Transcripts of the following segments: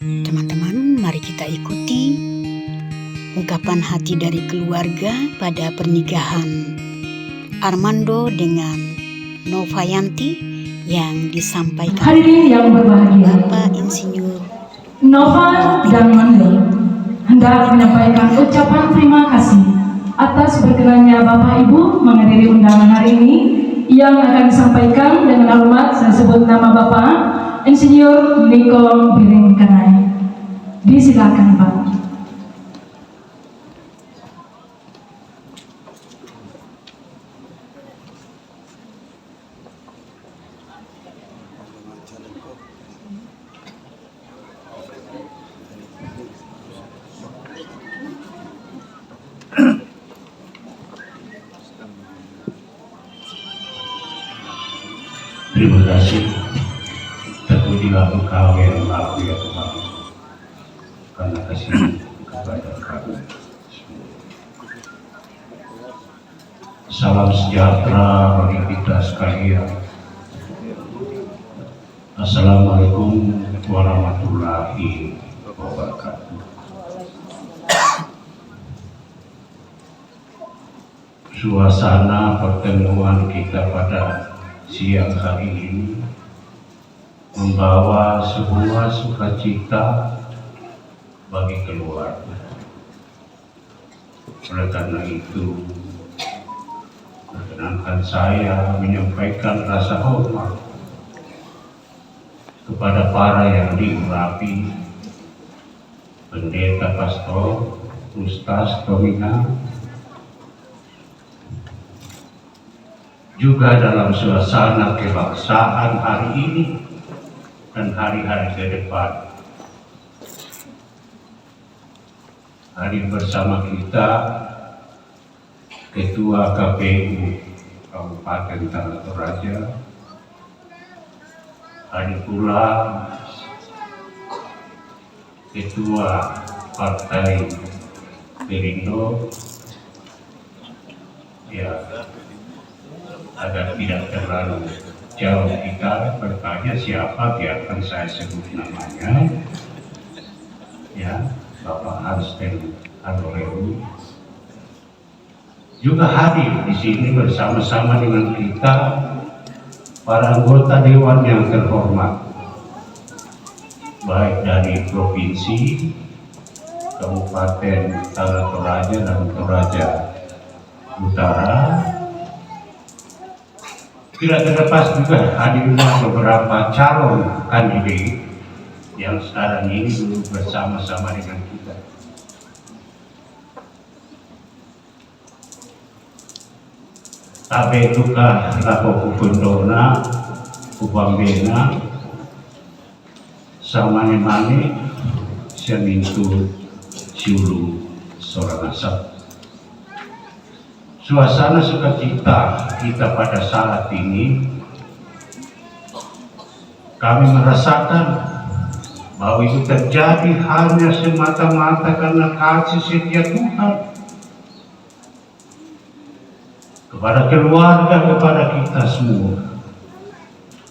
Teman-teman, mari kita ikuti ungkapan hati dari keluarga pada pernikahan Armando dengan Novayanti yang disampaikan hadirin yang berbahagia. Bapak Insinyur Nova dan Mando hendak menyampaikan ucapan terima kasih atas berkenannya Bapak Ibu menghadiri undangan hari ini yang akan disampaikan dengan hormat saya sebut nama Bapak Insinyur Niko Biring Kanai. Disilakan Pak. Terima kasih. Terpujilah Engkau yang Maha ya Tuhan, karena kasih kepada kami. Salam sejahtera bagi kita sekalian. Assalamualaikum warahmatullahi wabarakatuh. Suasana pertemuan kita pada siang hari ini membawa sebuah sukacita bagi keluarga. Oleh karena itu, perkenankan saya menyampaikan rasa hormat kepada para yang diurapi, pendeta pastor, ustaz, domina, juga dalam suasana kebangsaan hari ini dan hari-hari ke depan. Hadir bersama kita Ketua KPU Kabupaten Tanah Toraja, hadir pula Ketua Partai Perindo, ya, agar tidak terlalu jauh kita bertanya siapa, biarkan saya sebut namanya, ya, Bapak Hansten Alorewu juga hadir di sini bersama-sama dengan kita para anggota dewan yang terhormat, baik dari provinsi, Kabupaten Tanah Toraja dan Toraja Utara. Tidak terlepas juga hadirnya beberapa calon kandidat yang sekarang ini duduk bersama-sama dengan kita. Tabe tuka lako kupundona, kupambena, samane-mane, semintu siulu soranasap. Suasana sukacita kita pada saat ini, kami merasakan bahwa itu terjadi hanya semata-mata karena kasih setia Tuhan kepada keluarga, kepada kita semua.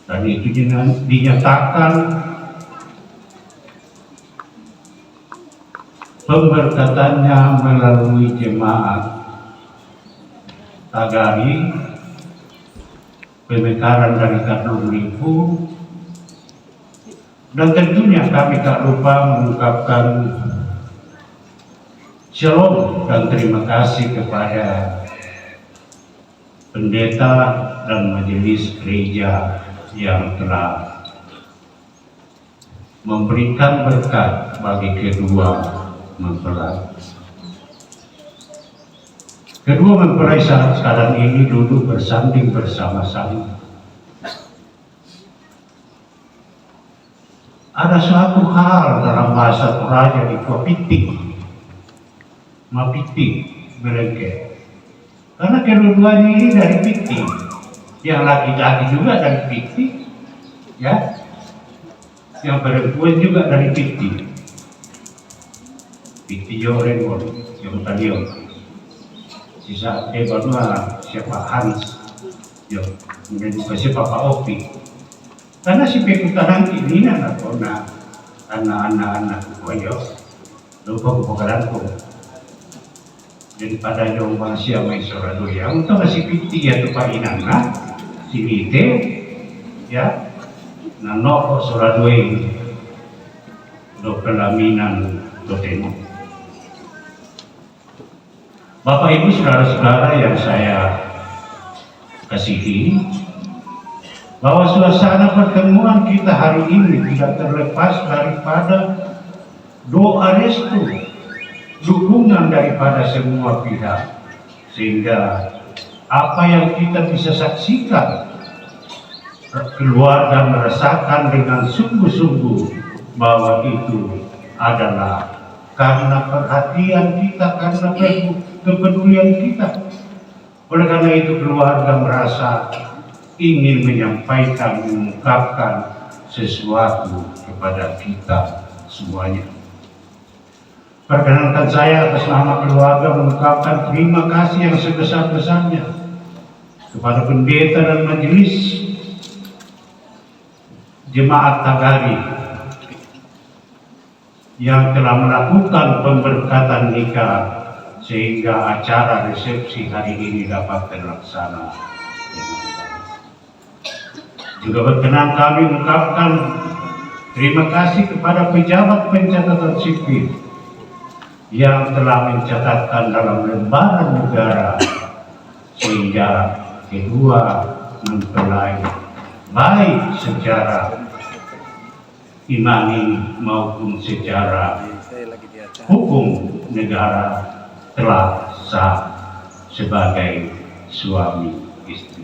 Dan itu dinyatakan pemberkatannya melalui jemaat Tagari, pemekaran dari Kadung Lipu, dan tentunya kami tak lupa mengungkapkan shalom dan terima kasih kepada pendeta dan majelis gereja yang telah memberikan berkat bagi kedua mempelai. Kedua mempelai saat sekarang ini duduk bersanding bersama-sama. Ada suatu hal dalam bahasa Toraja itu mapitik, berengke. Karena kedua-duanya ini dari pitik, yang laki-laki juga dari pitik, ya, yang perempuan juga dari pitik. Pitik yoren yang tadi sisa berdua siapa Hans, yo, kemudian juga siapa Pak Opi. Karena si pekutan ini anak kona anak-anak koyo lupa kebakaranku daripada yung mga siya may sorado ya untuk masih piti ya tu painan na si ite ya nanoko sorado do pelaminan do temo. Bapak Ibu saudara-saudara yang saya kasihi, bahwa suasana pertemuan kita hari ini tidak terlepas daripada doa restu, dukungan daripada semua pihak, sehingga apa yang kita bisa saksikan keluarga merasakan dengan sungguh-sungguh bahwa itu adalah karena perhatian kita, karena kepedulian kita. Oleh karena itu keluarga merasa ingin menyampaikan, mengungkapkan sesuatu kepada kita semuanya. Perkenankan saya atas nama keluarga mengucapkan terima kasih yang sebesar-besarnya kepada pendeta dan majelis Jemaat Tagari yang telah melakukan pemberkatan nikah sehingga acara resepsi hari ini dapat terlaksana dengan baik. Juga berkenan kami mengucapkan terima kasih kepada pejabat pencatatan sipil yang telah mencatatkan dalam lembaran negara sehingga kedua mempelai baik secara imani maupun secara hukum negara telah sah sebagai suami istri.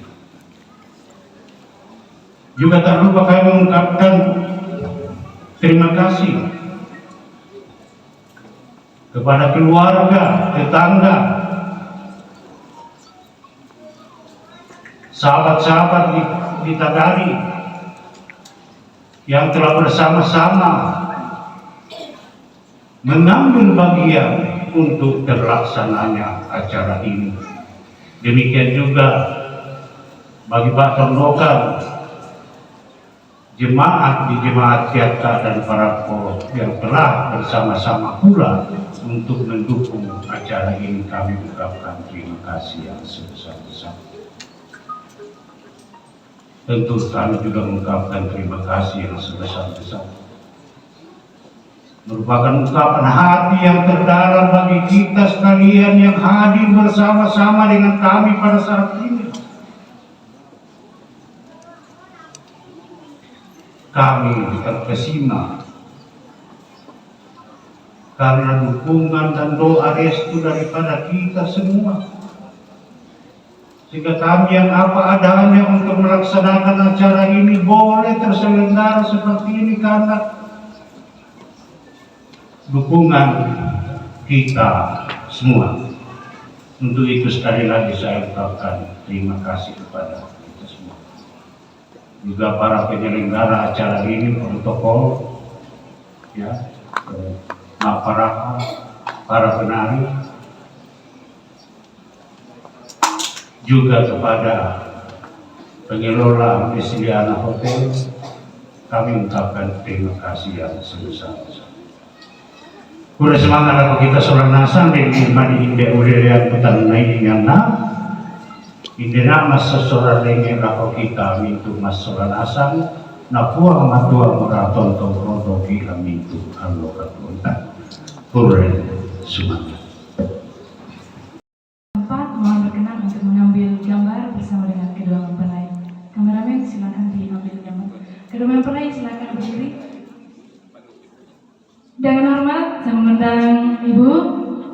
Juga tak lupa kami mengungkapkan terima kasih kepada keluarga, tetangga, sahabat-sahabat di Tagari yang telah bersama-sama mengambil bagian untuk terlaksananya acara ini. Demikian juga bagi Pak Tondokan, jemaat di Jemaat Tiata dan para poro yang telah bersama-sama pula untuk mendukung acara ini, kami ucapkan terima kasih yang sebesar-besarnya. Tentu kami juga mengucapkan terima kasih yang sebesar-besarnya. Merupakan ungkapan hati yang terdalam bagi kita sekalian yang hadir bersama-sama dengan kami pada saat ini. Kami terkesima karena dukungan dan doa restu daripada kita semua, sehingga kami yang apa adanya untuk melaksanakan acara ini boleh terselenggara seperti ini karena dukungan kita semua. Untuk itu sekali lagi saya ucapkan terima kasih kepada kita semua. Juga para penyelenggara acara ini, protokol, ya, para penari, juga kepada pengelola Mesiliana Hotel, kami ucapkan terima kasih yang sebesar-besarnya. Kuda semangat aku kita soal nasan dan mani inde urean petan naik ingana inde na mas soal lagi aku kita mintu mas soal nasan na puang matua maraton to rodo kita mintu allo katuntan kuda semangat. Mohon berkenan untuk mengambil gambar bersama dengan kedua mempelai. Kameramen silakan diambil gambar. Kedua mempelai silakan berdiri. Dengan hormat saya mengundang Ibu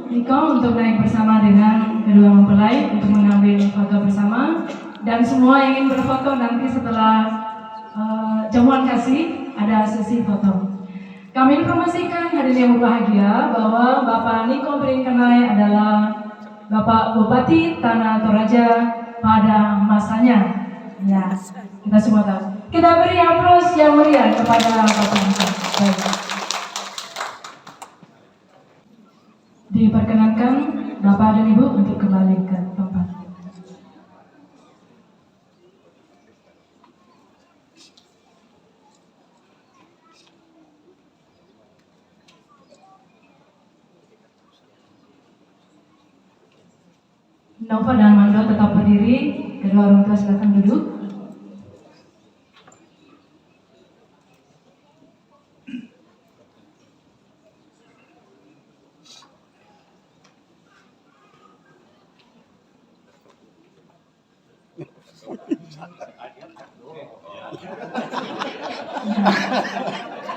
Niko untuk naik bersama dengan kedua mempelai untuk mengambil foto bersama, dan semua yang ingin berfoto nanti setelah jamuan kasih ada sesi foto. Kami informasikan hadirin yang berbahagia bahwa Bapak Niko Bringkenai adalah Bapak Bupati Tanah Toraja pada masanya. Ya, kita semua tahu. Kita beri aplaus yang meriah kepada Bapak Niko. Baik. Diperkenankan Bapak dan Ibu untuk kembali ke tempat. Nova dan Armando tetap berdiri. Kedua orang tua silakan duduk.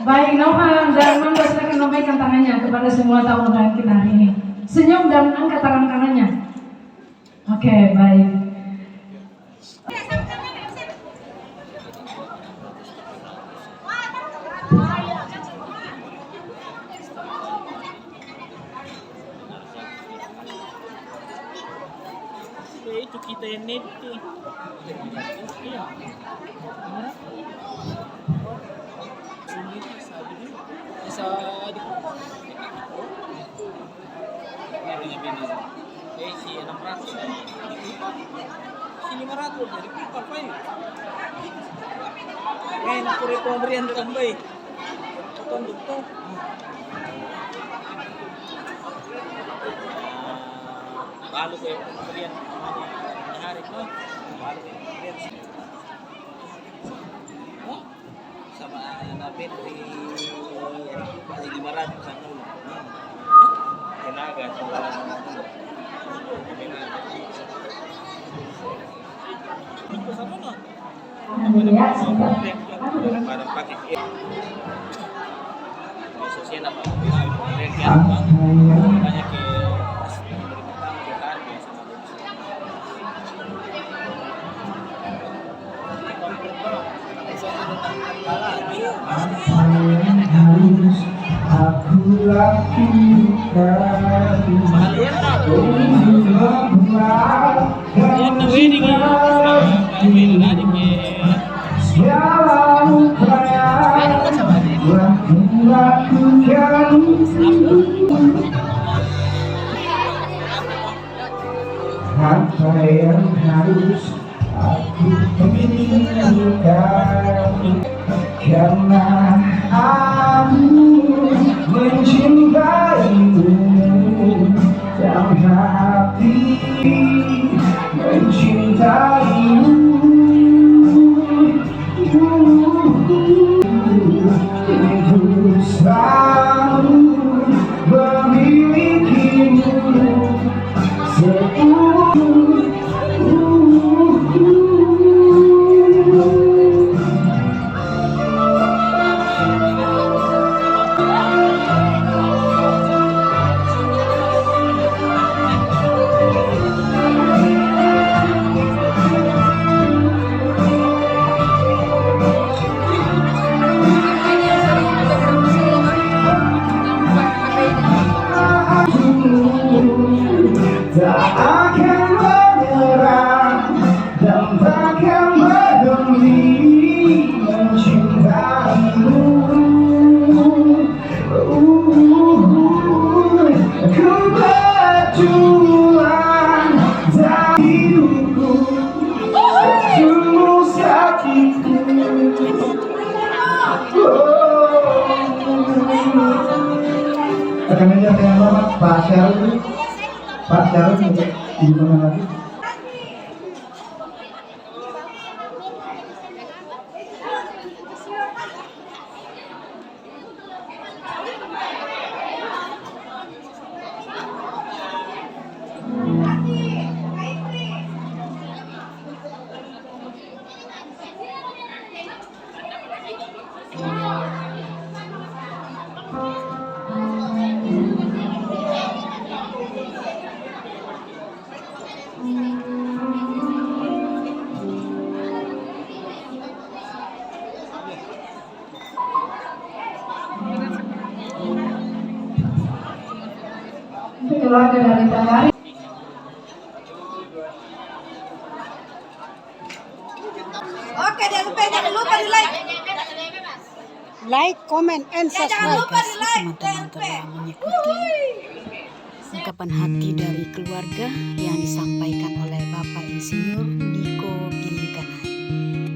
Baik, Nova dan Armando silakan lambaikan tangannya kepada semua tamu undangan kita hari ini. Senyum dan angkat tangan kanannya. Oke, baik. Itu kita yang netting. Sa si 600 si 500 dari pipa pa yun. Ngayon ako rin pumarihan tambay. Patundog to. Balo ko yung pumarihan nangyari ko. Balo ko yung pumarihan. Sama natin di 500 sa ulo. Tenaga sa Ito sa ano? Parang pakit. So siya na pa. Banyak ke harus aku lakukan segala upaya aku lakukan apa yang harus aku berikan karena aku mencintaimu dalam hati mencintaimu untuk selalu memilikimu seumur tak akan menyerah dan takkan berhenti mencintaimu. Ku berjuang dari hidupku setulus hatiku. Rekan media dengan hormat Pak Syarul. Pak Syarul untuk dimana lagi? Keluarga dari Tanari. Oke, jangan lupa di like. Like, comment, and subscribe. lupa di like, Teman-teman telah mengikuti ungkapan hati dari keluarga yang disampaikan oleh Bapak Insinyur Niko Bilikanai.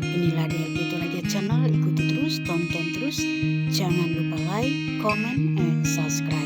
Inilah DLP Toraja Channel, ikuti terus, tonton terus. Jangan lupa like, comment, and subscribe.